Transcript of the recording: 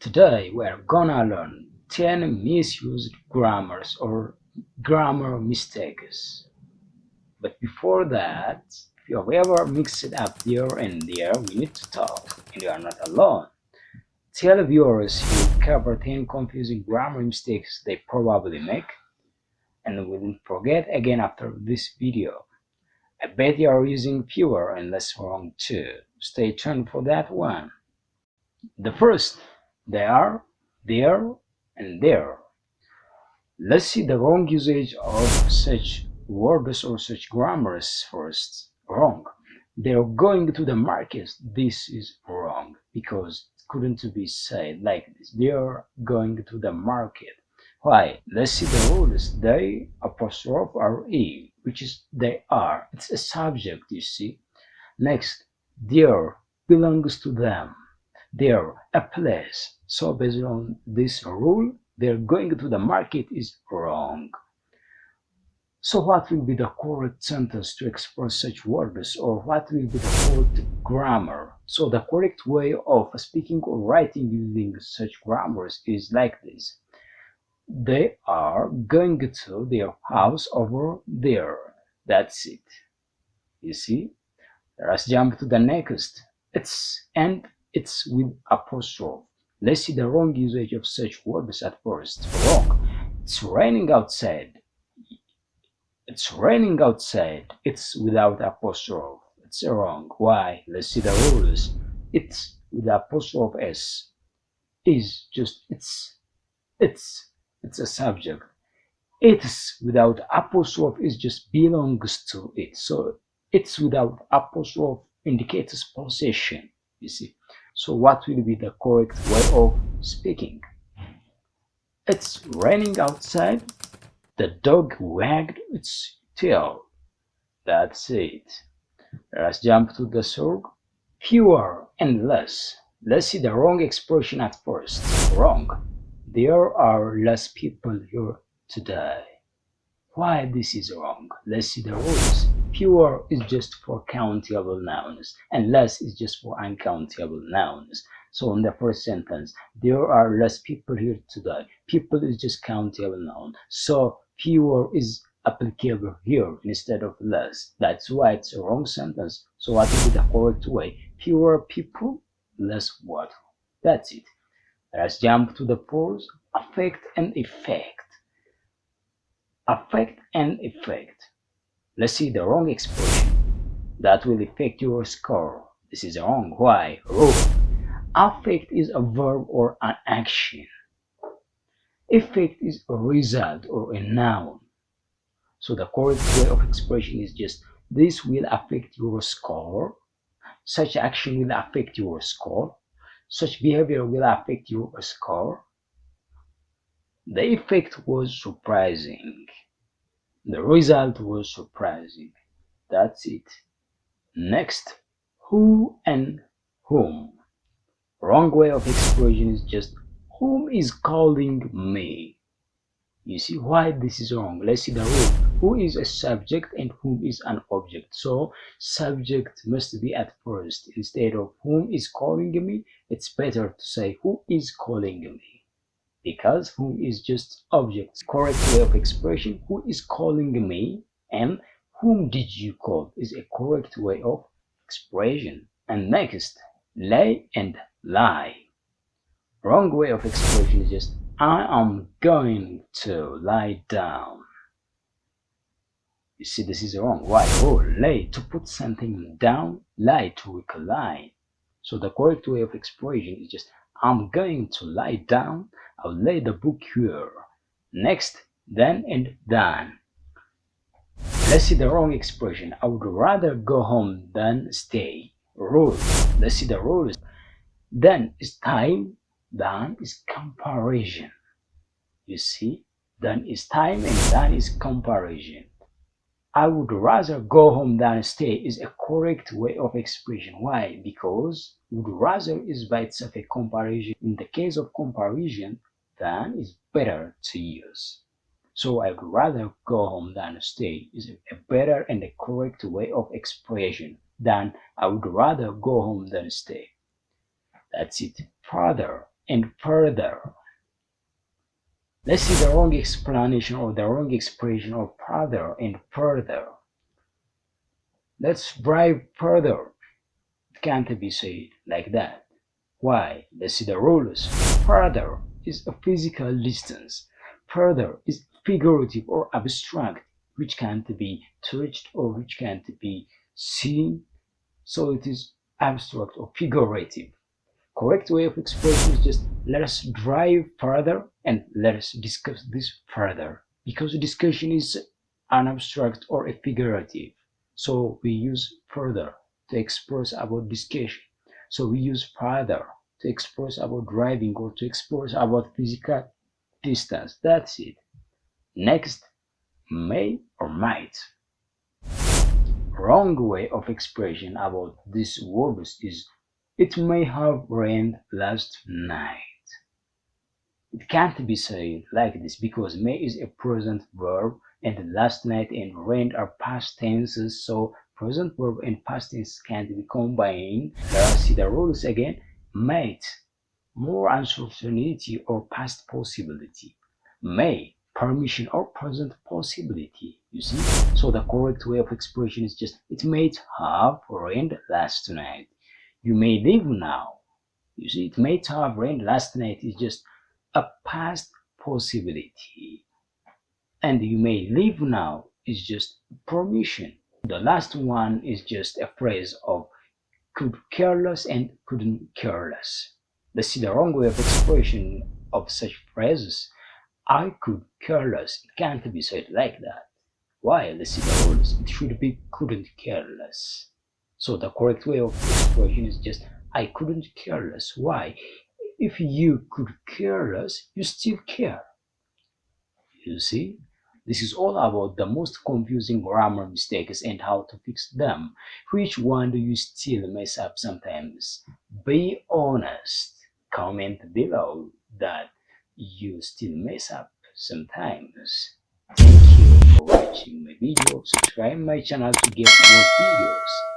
Today we're gonna learn 10 misused grammars or grammar mistakes. But before that, if you have ever mixed it up there and there, we need to talk, and you are not alone. Tell viewers you cover 10 confusing grammar mistakes they probably make, and we won't forget again after this video. I bet you are using fewer and less wrong too. Stay tuned for that one. The first, they are, there, and there. Let's see the wrong usage of such words or such grammars first. Wrong. They're going to the market. This is wrong because it couldn't be said like this. They're going to the market. Why? Let's see the rules. They apostrophe re, which is they are. It's a subject, you see. Next, there belongs to them. They're a place. So based on this rule, they're going to the market is wrong. So what will be the correct sentence to express such words, or what will be the correct grammar? So the correct way of speaking or writing using such grammars is like this. They are going to their house over there. That's it. You see? Let's jump to the next. It's with apostrophe. Let's see the wrong usage of such words at first. Wrong. It's raining outside. It's raining outside. It's without apostrophe. It's wrong. Why? Let's see the rules. It's with apostrophe s. Is just it's a subject. It's without apostrophe is just belongs to it. So it's without apostrophe indicates possession. You see. So what will be the correct way of speaking? It's raining outside. The dog wagged its tail. That's it. Let's jump to the third. Fewer and less. Let's see the wrong expression at first. Wrong. There are less people here today. Why this is wrong? Let's see the rules. Fewer is just for countable nouns and less is just for uncountable nouns. So in the first sentence, there are less people here today. People is just countable noun. So fewer is applicable here instead of less. That's why it's a wrong sentence. So what will be the correct way? Fewer people, less water. That's it. Let's jump to the pause. Affect and effect. Affect and effect. Let's see the wrong expression. That will affect your score. This is wrong. Why? Rule. Affect is a verb or an action. Effect is a result or a noun. So the correct way of expression is just this will affect your score. Such action will affect your score. Such behavior will affect your score. The effect was surprising. The result was surprising. That's it. Next, who and whom. Wrong way of expression is just whom is calling me. You see why this is wrong? Let's see the rule. Who is a subject and whom is an object. So subject must be at first. Instead of whom is calling me, it's better to say who is calling me. Because whom is just object. Correct way of expression, who is calling me and whom did you call is a correct way of expression. And next, lay and lie. Wrong way of expression is just I am going to lie down. You see this is wrong. Why? Oh, lay to put something down, lie to recline. So the correct way of expression is just I'm going to lie down. I'll lay the book here. Next, then and done. Let's see the wrong expression. I would rather go home than stay. Rule. Let's see the rules. Then is time. Done is comparison. You see, done is time and done is comparison. I would rather go home than stay is a correct way of expression. Why? Because would rather is by itself a comparison. In the case of comparison, than is better to use. So I would rather go home than stay is a better and a correct way of expression than I would rather go home than stay. That's it. Further, and further. Let's see the wrong explanation or the wrong expression of further and further. Let's drive further. It can't be said like that. Why? Let's see the rules. Further is a physical distance. Further is figurative or abstract, which can't be touched or which can't be seen. So it is abstract or figurative. Correct way of expression is just let us drive further and let us discuss this further. Because discussion is an abstract or a figurative. So we use further to express about discussion. So we use further to express about driving or to express about physical distance. That's it. Next, may or might. Wrong way of expression about these words is it may have rained last night. It can't be said like this because may is a present verb and last night and rain are past tenses, so present verb and past tense can't be combined. Let's see the rules again. Might, more uncertainty or past possibility. May, permission or present possibility. You see? So the correct way of expression is just it may have rained last night. You may leave now. You see, it may have rained last night is just a past possibility. And you may leave now is just permission. The last one is just a phrase of could care less and couldn't care less. Let's see the wrong way of expression of such phrases. I could care less. It can't be said like that. Why? Let's see the rules. It should be couldn't care less. So the correct way of expression is just I couldn't care less. Why? If you could care less, you still care. You see? This is all about the most confusing grammar mistakes and how to fix them. Which one do you still mess up sometimes? Be honest. Comment below that you still mess up sometimes. Thank you for watching my video. Subscribe my channel to get more videos.